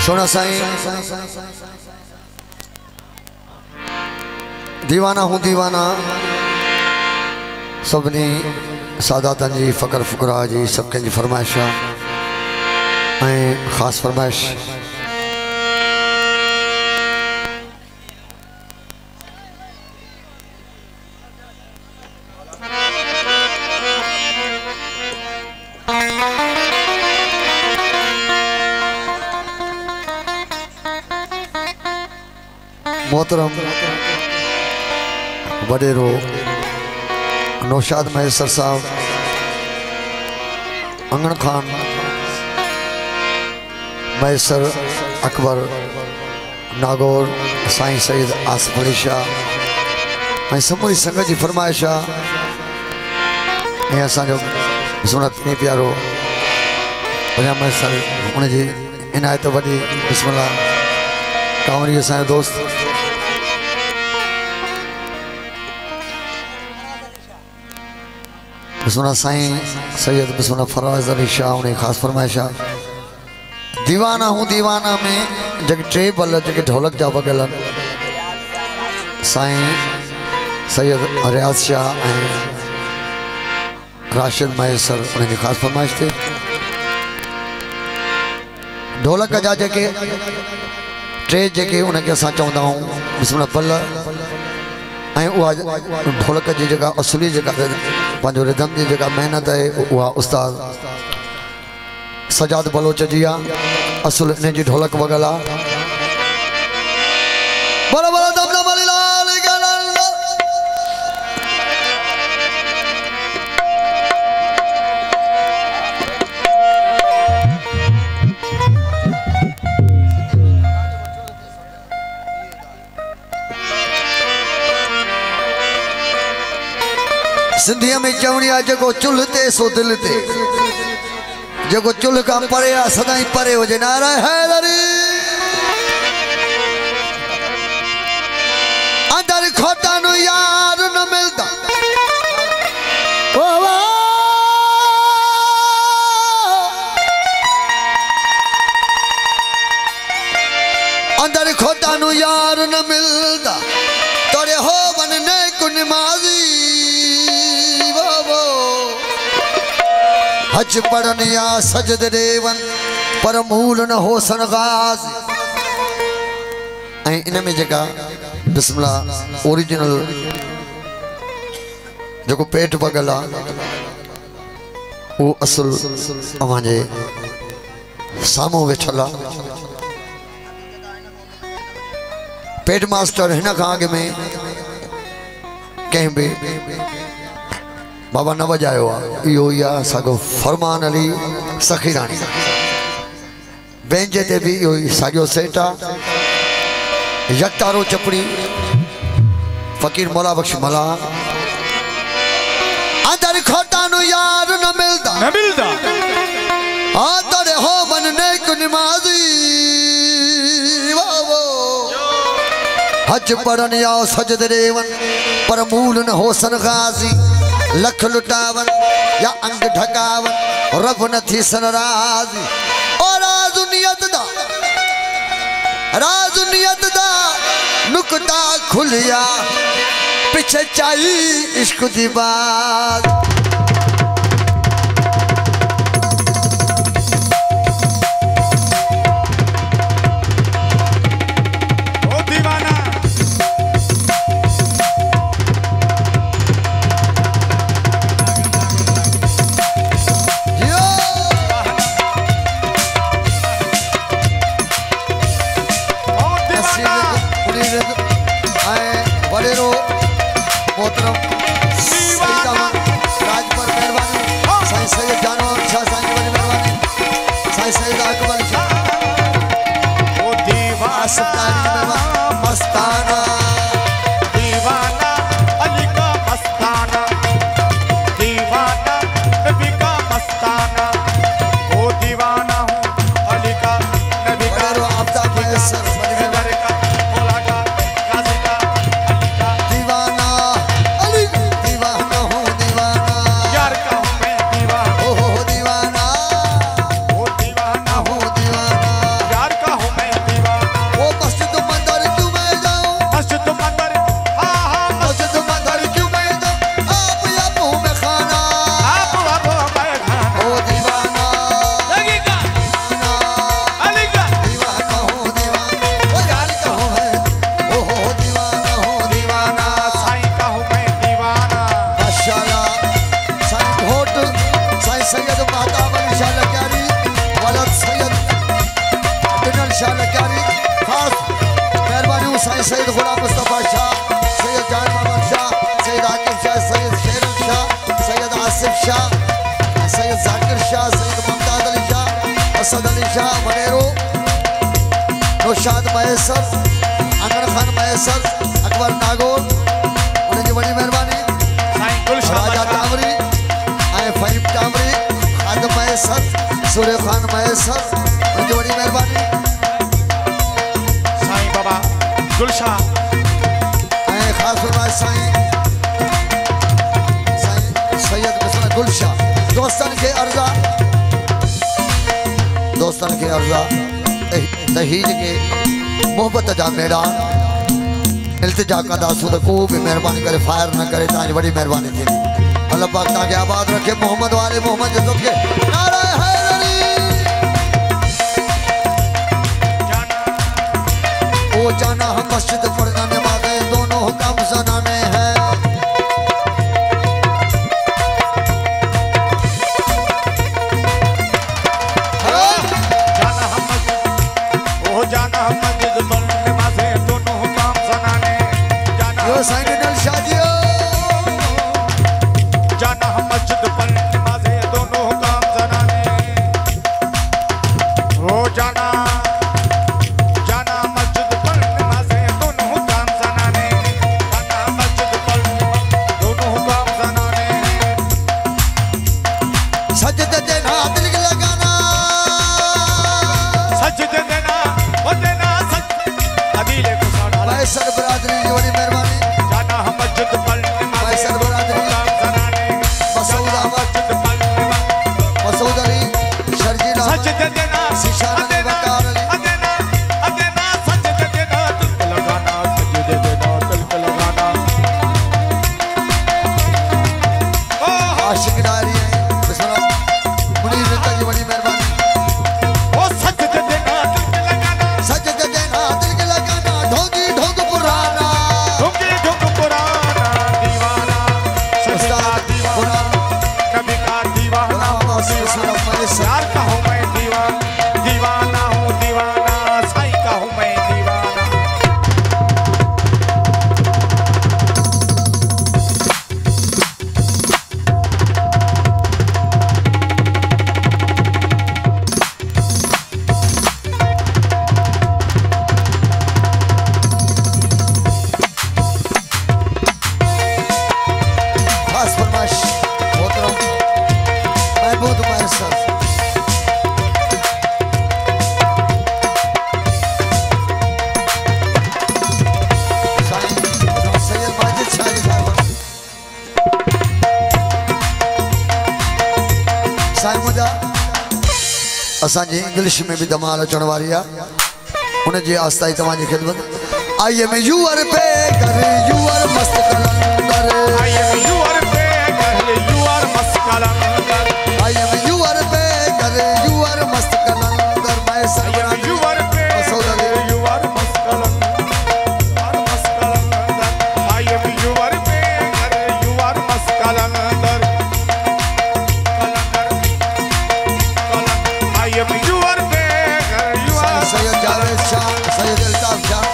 सोना साईं दीवाना हूँ दीवाना सबनी सादातन जी फ़कर फ़ुकरा जी सब कंहिंजी फरमाइश आहे ख़ासि फरमाइश मोहतरम वडेरो नौशाद मैसर साहब अंगन खान मैसर अकबर नागौर साईं सईद आसिफ अली शाह समूरी संगत की फरमाइश है असो बिस्मिल्लाह प्यारो वॾा मैसर उनजी इनायत वॾी बिस्मिल्लाह कांवरी असांजो दोस्त बिस्मिल्लाह साईं सैयद बिस्मिल्लाह फराज अली शाह उन्हें ख़ास फरमाइश दीवाना हूँ दीवाना में जब टे बल जो ढोलक जा वगल साईं सैयद रियाज शाह राशिद मैसर उन्हें ख़ास फरमाइश थे ढोलक जा जेके टे जेके उनके असां चवंदा आहियूं बिस्मिल्लाह बल ढोलक की जगह असली जगह पंहिंजो रिदम की जगह मेहनत है वह उस्ताद सजाद बलोच जी असुल इन जी ढोलक वगल सिंधिया में चवणी आ जो चुल्ह ते सो दिल ते जो चुल्ह का परे आ सदाई परे हो जे नारा हैदरी अंदर खोटा नु यार न मिलता ओ अंदर खोटा नु यार न मिलता तोरे हो बनने कुन माजी हज पढ़न या सजद देवन पर मूल न हो सनगाज इन में जगह बिस्मिल्लाह ओरिजिनल जो पेट वगल वो असल अवाजे सामो वेठल पेट मास्टर हिन खां आगे में कहीं भी बाबा न वजायो इो सागो फरमान अली सखीरानी बेंच ते भी इो सागो सेट यकतारो चपड़ी फकीर मौला बख्श मला अंदर खोटा नु यार न मिलता तोरे हो बनने को नमाजी हज पढ़न या सजद रेवन पर मूल न हो सनगाजी लख लुटावन या अंग ढकावन रब न थी सनराज और राजुनियत दा नुकता खुलिया पीछे चाई इश्क दी बात मोहतरम राजपर मेहरबानी साईं सैयद जानो शाह साईं की मेहरबानी साईं सैयद अकबर शाह ओ दीवाना मस्ताना दीवाना अली का मस्ताना दीवाना नबी का मस्ताना ओ दीवाना हूँ अली का नबी का आपदा मैसर साईं सैयद गुलाम मुस्तफा शाह, सैयद जान मोहम्मद शाह, सैयद आकिब शाह, सैयद शेर शाह, सैयद आसिफ शाह, सैयद जाकिर शाह, सैयद मुमताज अली शाह, असद अली शाह मनेरो, नौशाद मैसर, अंगन खान मैसर, अकबर नागौर, उन्हें बड़ी मेहरबानी। राजा टामरी, आए फहीम टामरी, खादम मैसर, सूर्य खान मैसर, उन्हें बड़ी मेहरबानी। साईं बाबा गुलशाह, आए खास फरमाए साईं सैयद मिसरा गुलशाह। दोस्तन के अर्जा तहीज के मोहब्बत जा मैदान इल्तिजा का दासूद को भी मेहरबानी करे फायर न करे ताज बड़ी मेहरबानी थी। अल्लाह पाक ताकि आबाद रखे मोहम्मद वाले मोहम्मद जो के नारा हैदरी। ओ जाना हम मस्जिद पढ़ना नमाज़ें दोनों हुक्म सुनाने हैं। जाना हम मस्जिद पढ़ने नमाज़ें दोनों हुक्म सुनाने। यो साईं नल शादियो जाना हम मस्जिद पढ़ने नमाज़ें दोनों हुक्म सुनाने। हो जाना मस्जिद पढ़ने नमाज़ें दोनों हुक्म सुनाने। जाना मस्जिद पढ़ने दोनों हुक्म सुनाने। सजदे देना दिल लगाना, सजदे देना वो देना सच अदीले को साड़ा। मैसर बरादरी की बड़ी मेहरबानी। जाना हम मस्जिद पढ़ने मैसर बरादरी, मसूद अहमद, मसूद अली, शर्जील अहमद, सजदे देना शीशान अली, वकार अली, अदेना सजदे देना तिलक लगाना। सजदे देना तिलक लगाना। आशिक डायरी है बिस्मिल्लाह मुनीर रिता की बड़ी मेहरबानी। ओ सजदे देना तिलक लगाना। सजदे देना दिल लगाना, ढोंगी ढोंग पुराना, ढोंगी ढोंग पुराना दीवाना। सजदा दीवाना कभी का दीवाना हूँ दीवाना। यार का हूँ मैं दीवाना हूँ दीवाना। साईं का हूँ मैं दीवाना। खास फरमाइश मोहतरम महमूद मैसर। सैयद माजिद शाही साहब, साईं मुंहिंजा असांजी इंग्लिश में भी धमाल अचण वारी आहे, उनजी आस्था ई तव्हांजी ख़िदमत। I am your beggar your मस्त Qalandar. I am your beggar, you are must kalandar. I am your beggar your मस्त कलंदर। मैसर I am बरादरी, your Masood Ali, beggar, you are must kalandar. I am your beggar, you are must kalandar. I am your beggar, you are Syed Javed Shah, Syed Altaf Shah.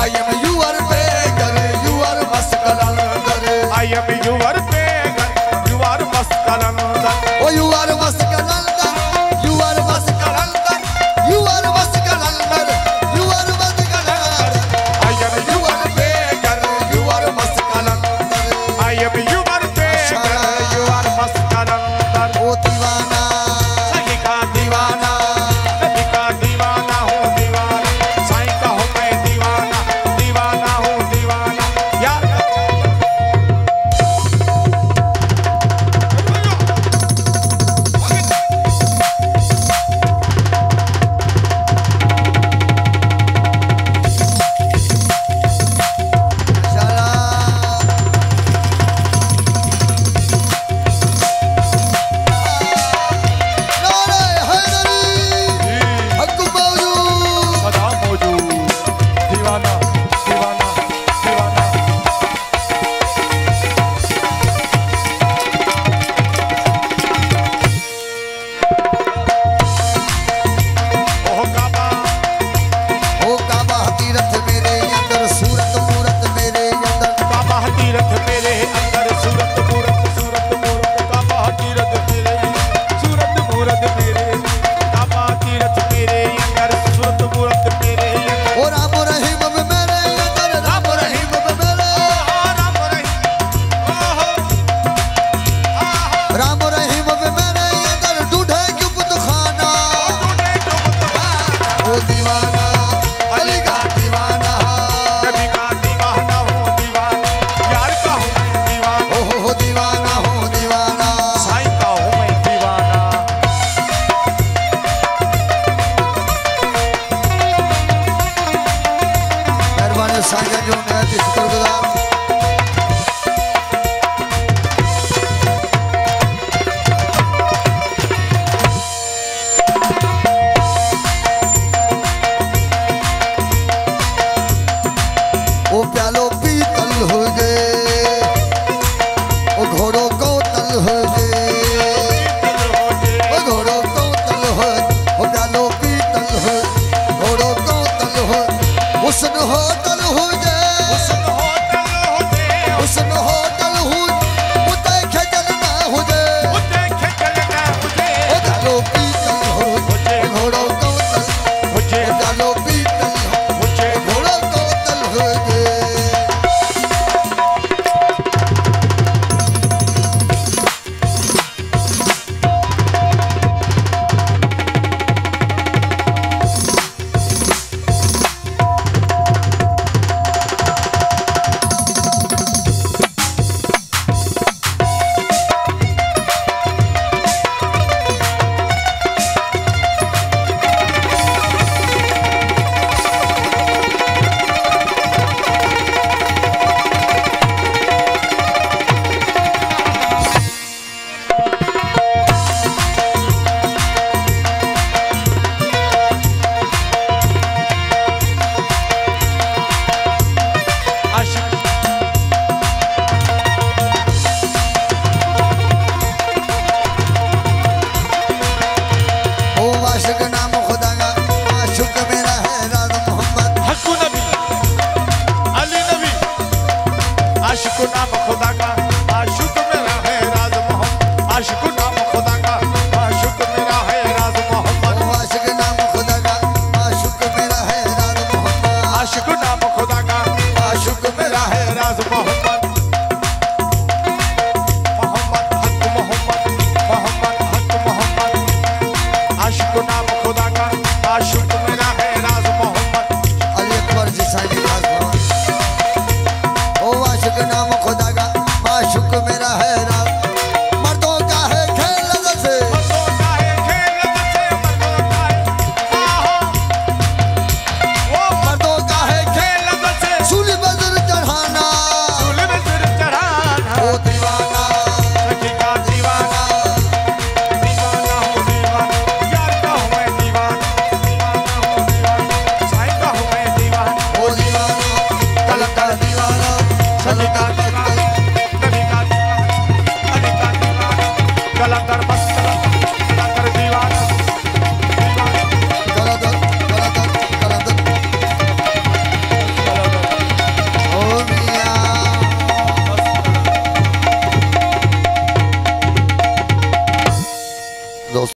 I am your beggar your मस्त Qalandar. I am your beggar, you are must kalandar. Oh you are मस्त Qalandar, you are मस्त Qalandar, you are मस्त Qalandar, you are मस्त Qalandar. I am your beggar, you are must kalandar. I am your beggar, you are must kalandar. ओ दीवाना साईं का दीवाना, नबी का दीवाना हूँ दीवाना। साईं का हूँ मैं दीवाना, दीवाना हूँ दीवाना। यार अंदर सूरत मूरत काबा तीरथ तेरे सूरत मूरत तेरे काबा तीरथ तेरे अंदर सूरत मूरत तेरे ओ राम रहीम में मेरे अंदर राम रहीम में मेरे राम राम रहीम में मेरे अंदर ढूंढे क्यों बुतखाना ओ दीवाना अली का दीवाना नबी का दीवाना हूँ दीवाना यार का हूँ मैं दीवाना ओ दीवाना हो दीवाना साईं का हूँ मैं दीवाना मेहरबानी साईं जो नया शुक्रगुजार ओ प्यालो पीतल हो गए ओ घोड़ों को तल हो गए ओ घोड़ों को तल हो ओ प्यालो पीतल हो घोड़ों को तल हो हुस्न होटल हो गए हुस्न होटल हो उते खजल ना हो जाए ओ प्यालो पीतल हो घोड़ों को तल ओ प्यालो पीतल हो घोड़ों को तल हो गए आशिक नाम खुदा का आशिक